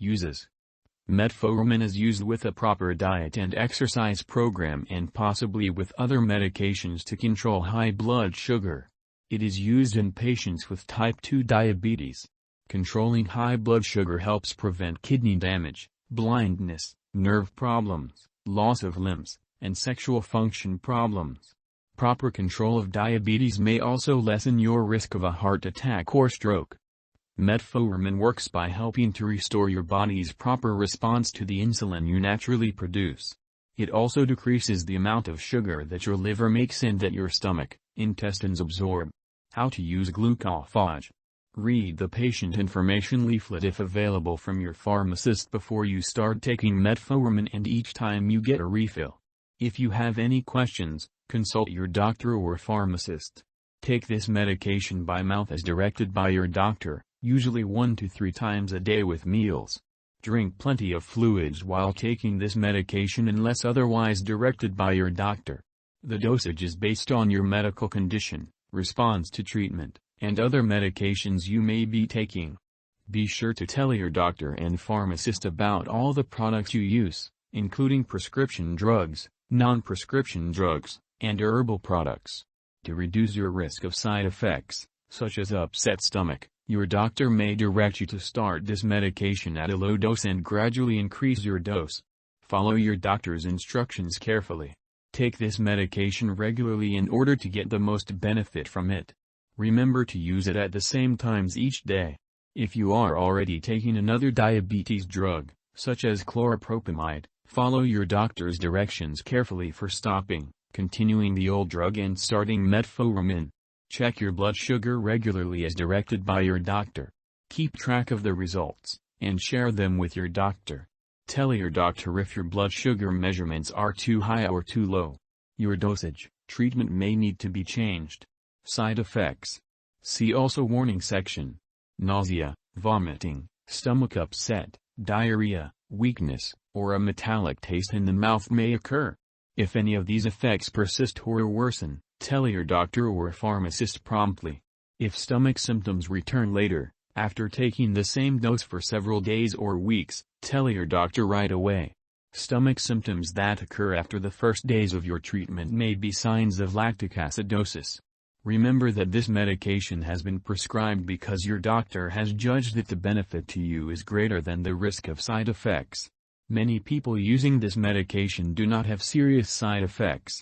Uses. Metformin is used with a proper diet and exercise program and possibly with other medications to control high blood sugar. It is used in patients with type 2 diabetes. Controlling high blood sugar helps prevent kidney damage, blindness, nerve problems, loss of limbs, and sexual function problems. Proper control of diabetes may also lessen your risk of a heart attack or stroke. Metformin works by helping to restore your body's proper response to the insulin you naturally produce. It also decreases the amount of sugar that your liver makes and that your stomach, intestines absorb. How to use Glucophage. Read the patient information leaflet if available from your pharmacist before you start taking metformin and each time you get a refill. If you have any questions, consult your doctor or pharmacist. Take this medication by mouth as directed by your doctor, usually 1 to 3 times a day with meals. Drink plenty of fluids while taking this medication unless otherwise directed by your doctor. The dosage is based on your medical condition, response to treatment, and other medications you may be taking. Be sure to tell your doctor and pharmacist about all the products you use, including prescription drugs, non-prescription drugs, and herbal products. To reduce your risk of side effects, such as upset stomach, your doctor may direct you to start this medication at a low dose and gradually increase your dose. Follow your doctor's instructions carefully. Take this medication regularly in order to get the most benefit from it. Remember to use it at the same times each day. If you are already taking another diabetes drug, such as chlorpropamide, follow your doctor's directions carefully for stopping, continuing the old drug and starting metformin. Check your blood sugar regularly as directed by your doctor. Keep track of the results, and share them with your doctor. Tell your doctor if your blood sugar measurements are too high or too low. Your dosage, treatment may need to be changed. Side effects. See also warning section. Nausea, vomiting, stomach upset, diarrhea, weakness, or a metallic taste in the mouth may occur. If any of these effects persist or worsen, tell your doctor or pharmacist promptly. If stomach symptoms return later, after taking the same dose for several days or weeks, tell your doctor right away. Stomach symptoms that occur after the first days of your treatment may be signs of lactic acidosis. Remember that this medication has been prescribed because your doctor has judged that the benefit to you is greater than the risk of side effects. Many people using this medication do not have serious side effects.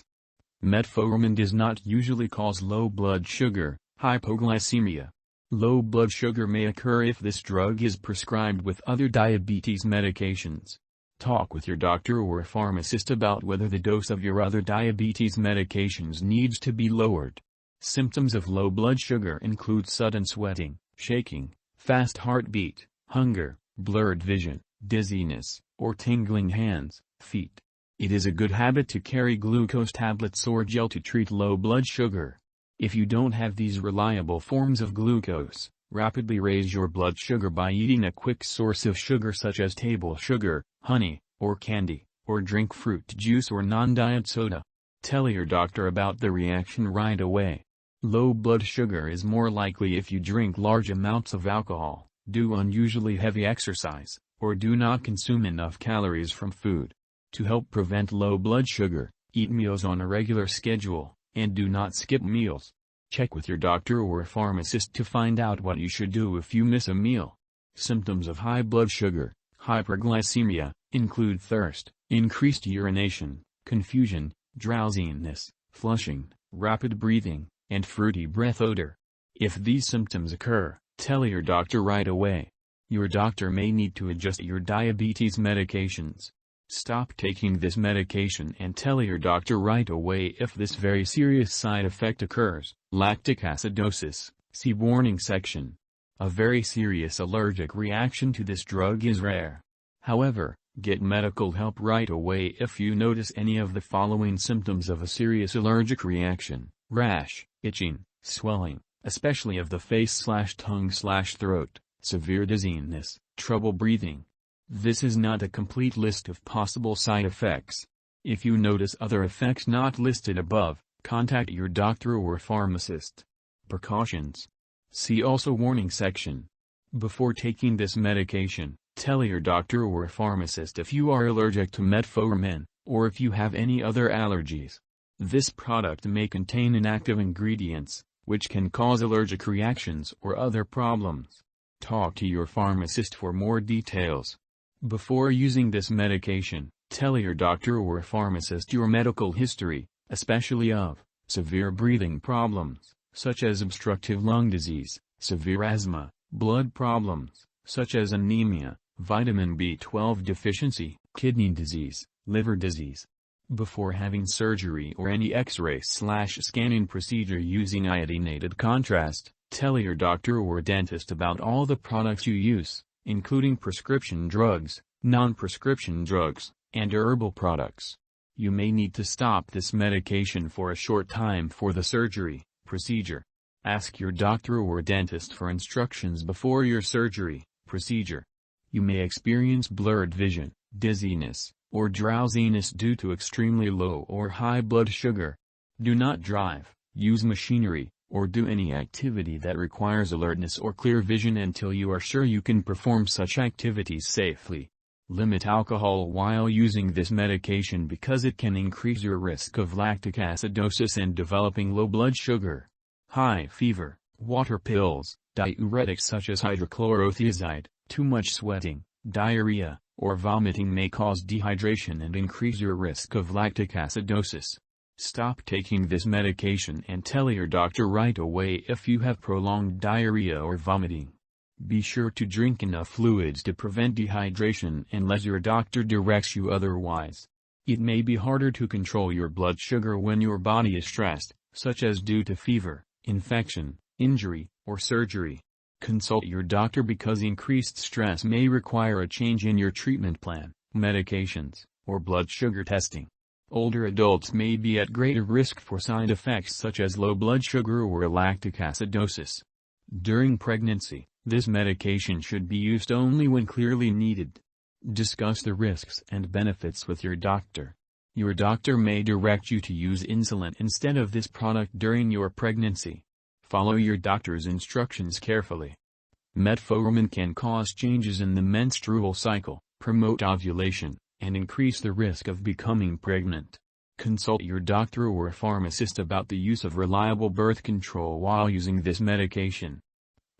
Metformin does not usually cause low blood sugar, hypoglycemia. Low blood sugar may occur if this drug is prescribed with other diabetes medications. Talk with your doctor or pharmacist about whether the dose of your other diabetes medications needs to be lowered. Symptoms of low blood sugar include sudden sweating, shaking, fast heartbeat, hunger, blurred vision, dizziness, or tingling hands, feet. It is a good habit to carry glucose tablets or gel to treat low blood sugar. If you don't have these reliable forms of glucose, rapidly raise your blood sugar by eating a quick source of sugar such as table sugar, honey, or candy, or drink fruit juice or non-diet soda. Tell your doctor about the reaction right away. Low blood sugar is more likely if you drink large amounts of alcohol, do unusually heavy exercise, or do not consume enough calories from food. To help prevent low blood sugar, eat meals on a regular schedule, and do not skip meals. Check with your doctor or pharmacist to find out what you should do if you miss a meal. Symptoms of high blood sugar, hyperglycemia, include thirst, increased urination, confusion, drowsiness, flushing, rapid breathing, and fruity breath odor. If these symptoms occur, tell your doctor right away. Your doctor may need to adjust your diabetes medications. Stop taking this medication and tell your doctor right away if this very serious side effect occurs. Lactic acidosis, see warning section. A very serious allergic reaction to this drug is rare. However, get medical help right away if you notice any of the following symptoms of a serious allergic reaction: rash, itching, swelling, especially of the face/tongue/throat, severe dizziness, trouble breathing. This is not a complete list of possible side effects. If you notice other effects not listed above, contact your doctor or pharmacist. Precautions. See also warning section. Before taking this medication, Tell your doctor or pharmacist if you are allergic to metformin, or if you have any other allergies. This product may contain inactive ingredients, which can cause allergic reactions or other problems. Talk to your pharmacist for more details. Before using this medication, tell your doctor or pharmacist your medical history, especially of severe breathing problems, such as obstructive lung disease, severe asthma, blood problems, such as anemia, vitamin B12 deficiency, kidney disease, liver disease. Before having surgery or any X-ray/scanning procedure using iodinated contrast, tell your doctor or dentist about all the products you use, including prescription drugs, non-prescription drugs, and herbal products. You may need to stop this medication for a short time for the surgery procedure. Ask your doctor or dentist for instructions before your surgery procedure. You may experience blurred vision, dizziness, or drowsiness due to extremely low or high blood sugar. Do not drive, use machinery, or do any activity that requires alertness or clear vision until you are sure you can perform such activities safely. Limit alcohol while using this medication because it can increase your risk of lactic acidosis and developing low blood sugar. High fever, water pills, diuretics such as hydrochlorothiazide, too much sweating, diarrhea, or vomiting may cause dehydration and increase your risk of lactic acidosis. Stop taking this medication and tell your doctor right away if you have prolonged diarrhea or vomiting. Be sure to drink enough fluids to prevent dehydration unless your doctor directs you otherwise. It may be harder to control your blood sugar when your body is stressed, such as due to fever, infection, injury, or surgery. Consult your doctor because increased stress may require a change in your treatment plan, medications, or blood sugar testing. Older adults may be at greater risk for side effects such as low blood sugar or lactic acidosis. During pregnancy, this medication should be used only when clearly needed. Discuss the risks and benefits with your doctor. Your doctor may direct you to use insulin instead of this product during your pregnancy. Follow your doctor's instructions carefully. Metformin can cause changes in the menstrual cycle, promote ovulation, and increase the risk of becoming pregnant. Consult your doctor or pharmacist about the use of reliable birth control while using this medication.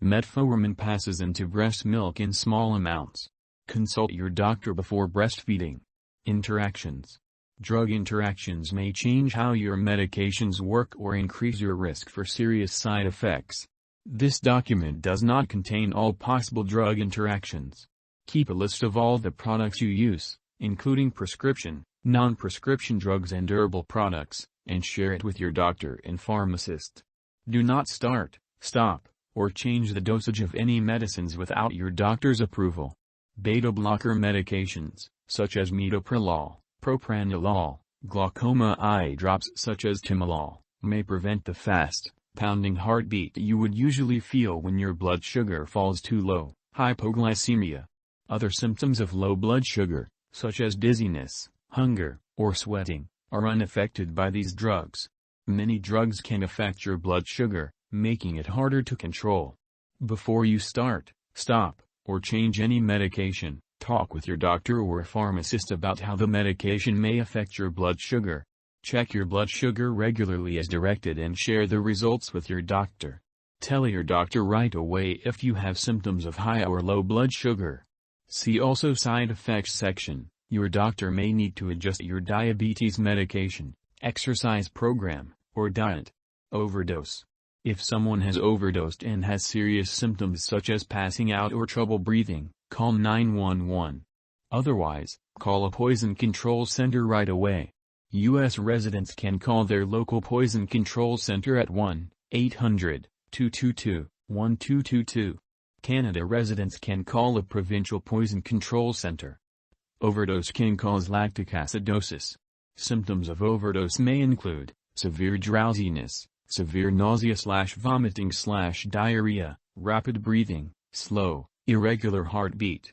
Metformin passes into breast milk in small amounts. Consult your doctor before breastfeeding. Interactions. Drug interactions may change how your medications work or increase your risk for serious side effects. This document does not contain all possible drug interactions. Keep a list of all the products you use, including prescription, non-prescription drugs and herbal products, and share it with your doctor and pharmacist. Do not start, stop, or change the dosage of any medicines without your doctor's approval. Beta blocker medications, such as metoprolol, propranolol, glaucoma eye drops such as timolol, may prevent the fast, pounding heartbeat you would usually feel when your blood sugar falls too low, hypoglycemia. Other symptoms of low blood sugar, such as dizziness, hunger, or sweating, are unaffected by these drugs. Many drugs can affect your blood sugar, making it harder to control. Before you start, stop, or change any medication, talk with your doctor or pharmacist about how the medication may affect your blood sugar. Check your blood sugar regularly as directed and share the results with your doctor. Tell your doctor right away if you have symptoms of high or low blood sugar. See also side effects section. Your doctor may need to adjust your diabetes medication, exercise program, or diet. Overdose. If someone has overdosed and has serious symptoms such as passing out or trouble breathing, call 911. Otherwise, call a poison control center right away. U.S. residents can call their local poison control center at 1-800-222-1222. Canada residents can call a provincial poison control center. Overdose can cause lactic acidosis. Symptoms of overdose may include severe drowsiness, severe nausea/vomiting/diarrhea, rapid breathing, slow, irregular heartbeat,